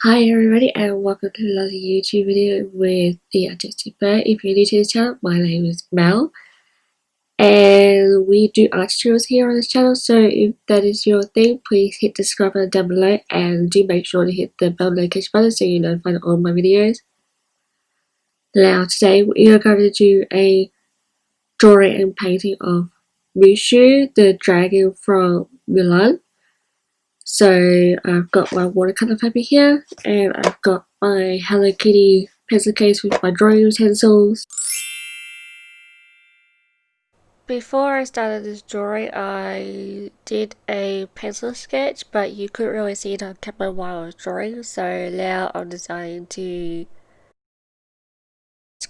Hi everybody and welcome to another YouTube video with the Artistic Bird. If you're new to the channel, my name is Mel and we do art tutorials here on this channel, so if that is your thing, please hit the subscribe button down below and do make sure to hit the bell notification button so you're notified of all my videos. Now today we are going to do a drawing and painting of Mushu, the dragon from Mulan. So I've got my watercolor paper here and I've got my Hello Kitty pencil case with my drawing utensils. Before I started this drawing, I did a pencil sketch, but you couldn't really see it on camera while I was drawing, so now I'm deciding to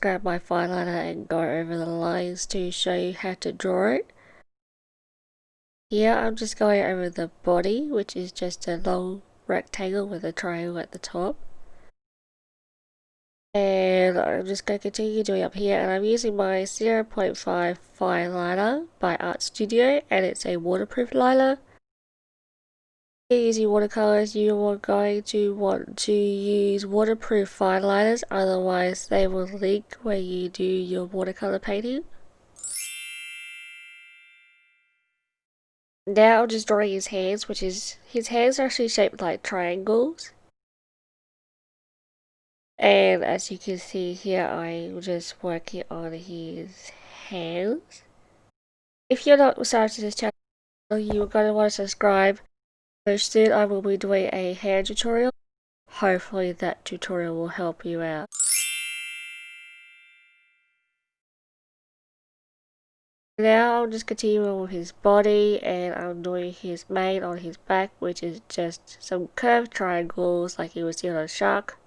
grab my fine liner and go over the lines to show you how to draw it. Here I'm just going over the body, which is just a long rectangle with a triangle at the top. And I'm just going to continue doing up here, and I'm using my 0.5 fine liner by Art Studio, and it's a waterproof liner. If you're using watercolors, you are going to want to use waterproof fine liners, otherwise they will leak when you do your watercolor painting. Now I'm just drawing his hands, his hands are actually shaped like triangles. And as you can see here, I'm just working on his hands. If you're not subscribed to this channel, you're going to want to subscribe. So soon I will be doing a hand tutorial. Hopefully that tutorial will help you out. Now I'm just continuing with his body, and I'm doing his mane on his back, which is just some curved triangles like you would see on a shark.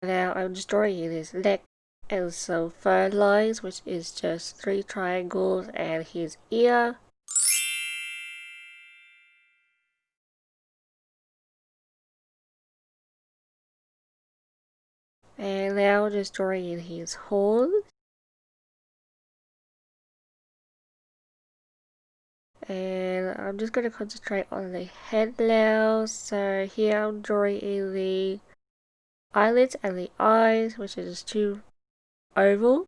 Now I'm just drawing in his neck and some fur lines, which is just 3 triangles, and his ear. And now I'm just drawing in his horns. And I'm just going to concentrate on the head now. So here I'm drawing in the eyelids and the eyes, which is 2 oval.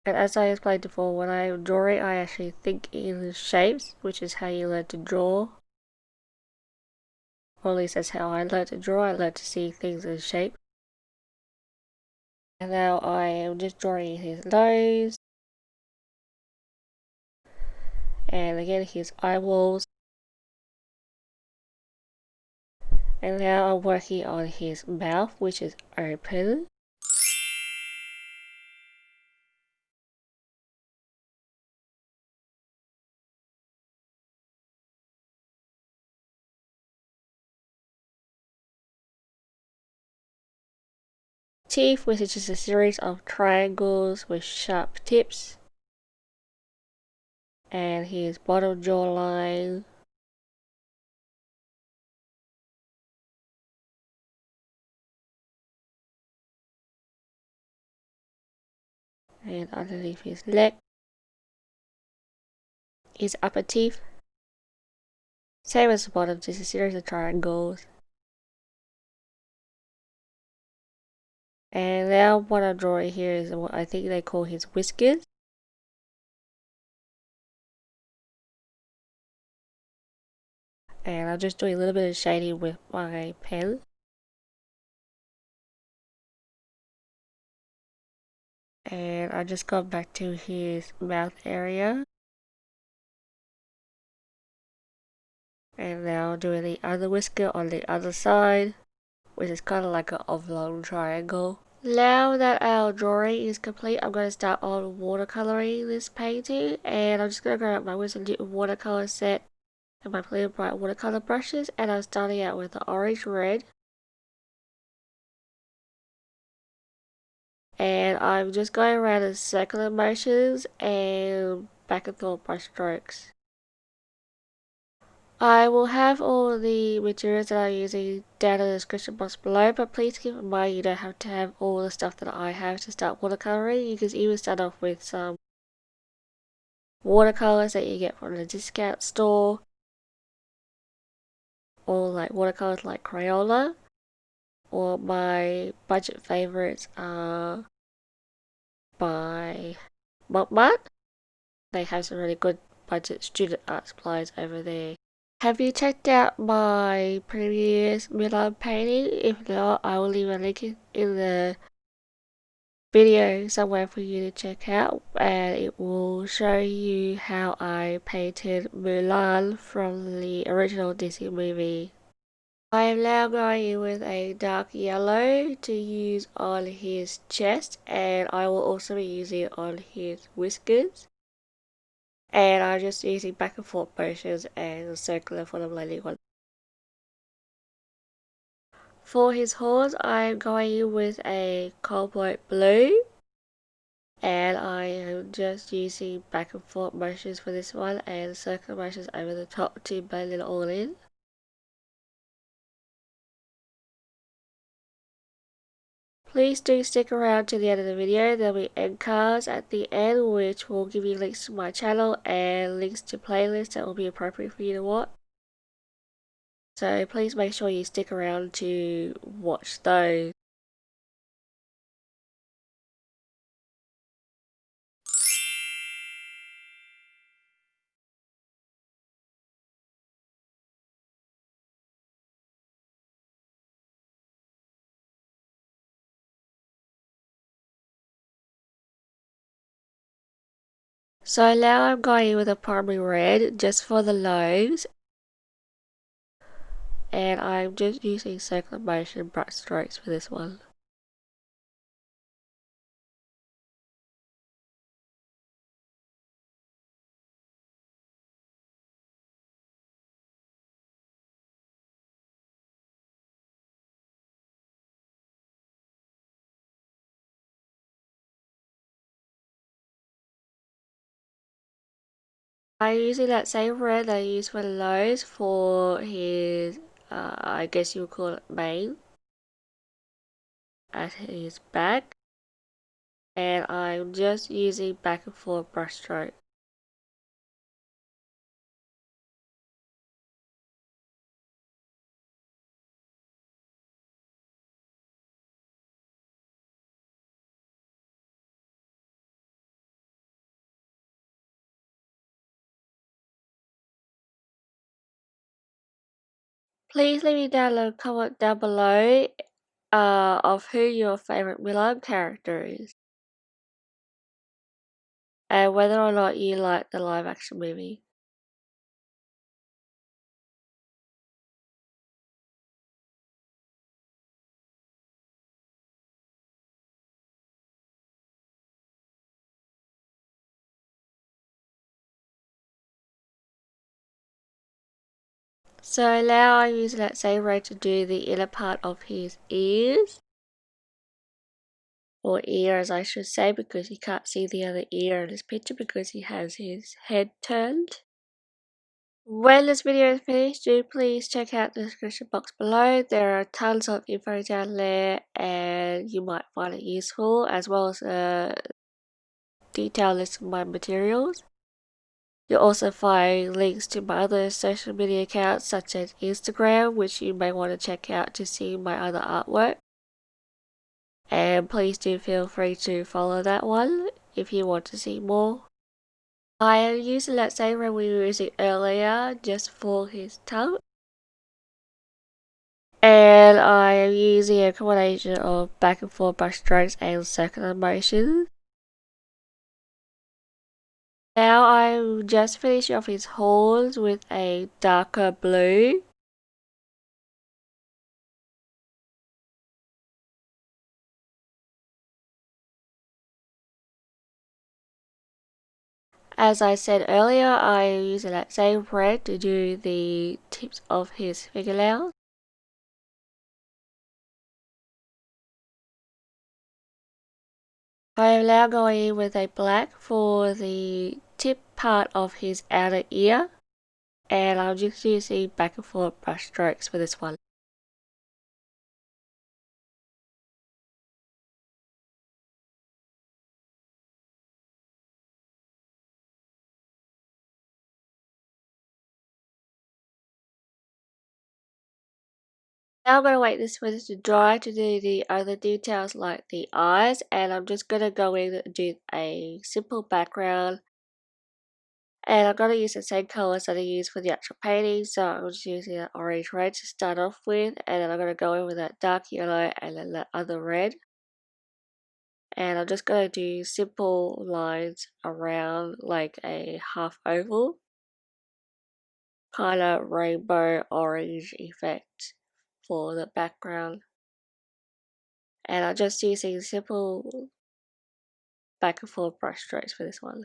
And as I explained before, when I'm drawing, I actually think in shapes, which is how you learn to draw. Or at least that's how I learned to draw. I learned to see things in shape. And now I am just drawing his nose. And again his eyeballs. And now I'm working on his mouth, which is open. Teeth, which is just a series of triangles with sharp tips. And his bottom jawline. And underneath his neck. His upper teeth. Same as the bottom, just a series of triangles. And now what I'm drawing here is what I think they call his whiskers. And I'm just doing a little bit of shading with my pen. And I just got back to his mouth area. And now doing the other whisker on the other side, which is kind of like an oblong triangle. Now that our drawing is complete, I'm going to start on watercoloring this painting, and I'm just going to grab my Winsor Newton Watercolour set and my Polina Bright watercolor brushes, and I'm starting out with the orange red. And I'm just going around in circular motions and back and forth brush strokes. I will have all the materials that I'm using down in the description box below, but please keep in mind you don't have to have all the stuff that I have to start watercoloring. You can even start off with some watercolors that you get from the discount store. or like watercolors like Crayola, or my budget favorites are by Cotman. They have some really good budget student art supplies over there. Have you checked out my previous Mulan painting? If not, I will leave a link in the video somewhere for you to check out, and it will show you how I painted Mulan from the original Disney movie. I am now going in with a dark yellow to use on his chest, and I will also be using it on his whiskers. And I'm just using back and forth motions and circular for the blending one. For his horns, I'm going in with a cobalt blue, and I am just using back and forth motions for this one and circular motions over the top to blend it all in. Please do stick around to the end of the video. There'll be end cards at the end which will give you links to my channel and links to playlists that will be appropriate for you to watch. So please make sure you stick around to watch those. So now I'm going with a primary red just for the lobes, and I'm just using circular motion brush strokes for this one. I'm using that same red that I used for the lobes for his, I guess you would call it Maine, at his back. And I'm just using back and forth brush stroke. Please leave me down a comment down below of who your favorite Mulan character is, and whether or not you like the live action movie. So now I'm using that same red to do the inner part of his ears. Or ear as I should say, because you can't see the other ear in this picture because he has his head turned. When this video is finished, do please check out the description box below. There are tons of info down there and you might find it useful, as well as a detailed list of my materials. You'll also find links to my other social media accounts such as Instagram, which you may want to check out to see my other artwork. And please do feel free to follow that one if you want to see more. I am using that same red we were using earlier just for his tongue. And I am using a combination of back and forth brush strokes and circular motions. Now I'm just finishing off his horns with a darker blue. As I said earlier, I am using that same red to do the tips of his fingernails. I am now going in with a black for the tip part of his outer ear, and I'm just using back and forth brush strokes for this one. Now I'm going to wait this for this to dry to do the other details like the eyes, and I'm just going to go in and do a simple background. And I'm going to use the same colours that I used for the actual painting, so I'm just using that orange red to start off with, and then I'm going to go in with that dark yellow and then that other red. And I'm just going to do simple lines around like a half oval, kind of rainbow orange effect for the background. And I'm just using simple back and forth brush strokes for this one.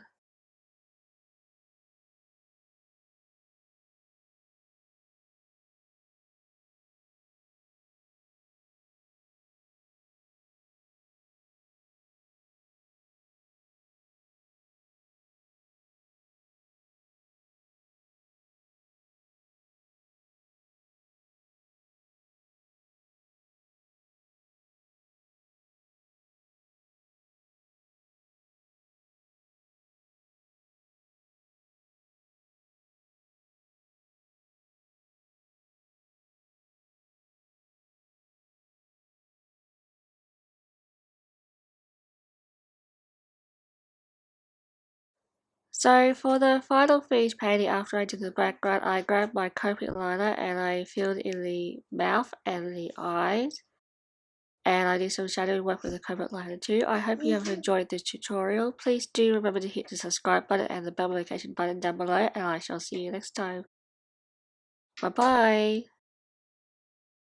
So for the final finished painting after I did the background, I grabbed my Cotman liner and I filled in the mouth and the eyes. And I did some shadowing work with the Cotman liner too. I hope you have enjoyed this tutorial. Please do remember to hit the subscribe button and the bell notification button down below, and I shall see you next time. Bye bye!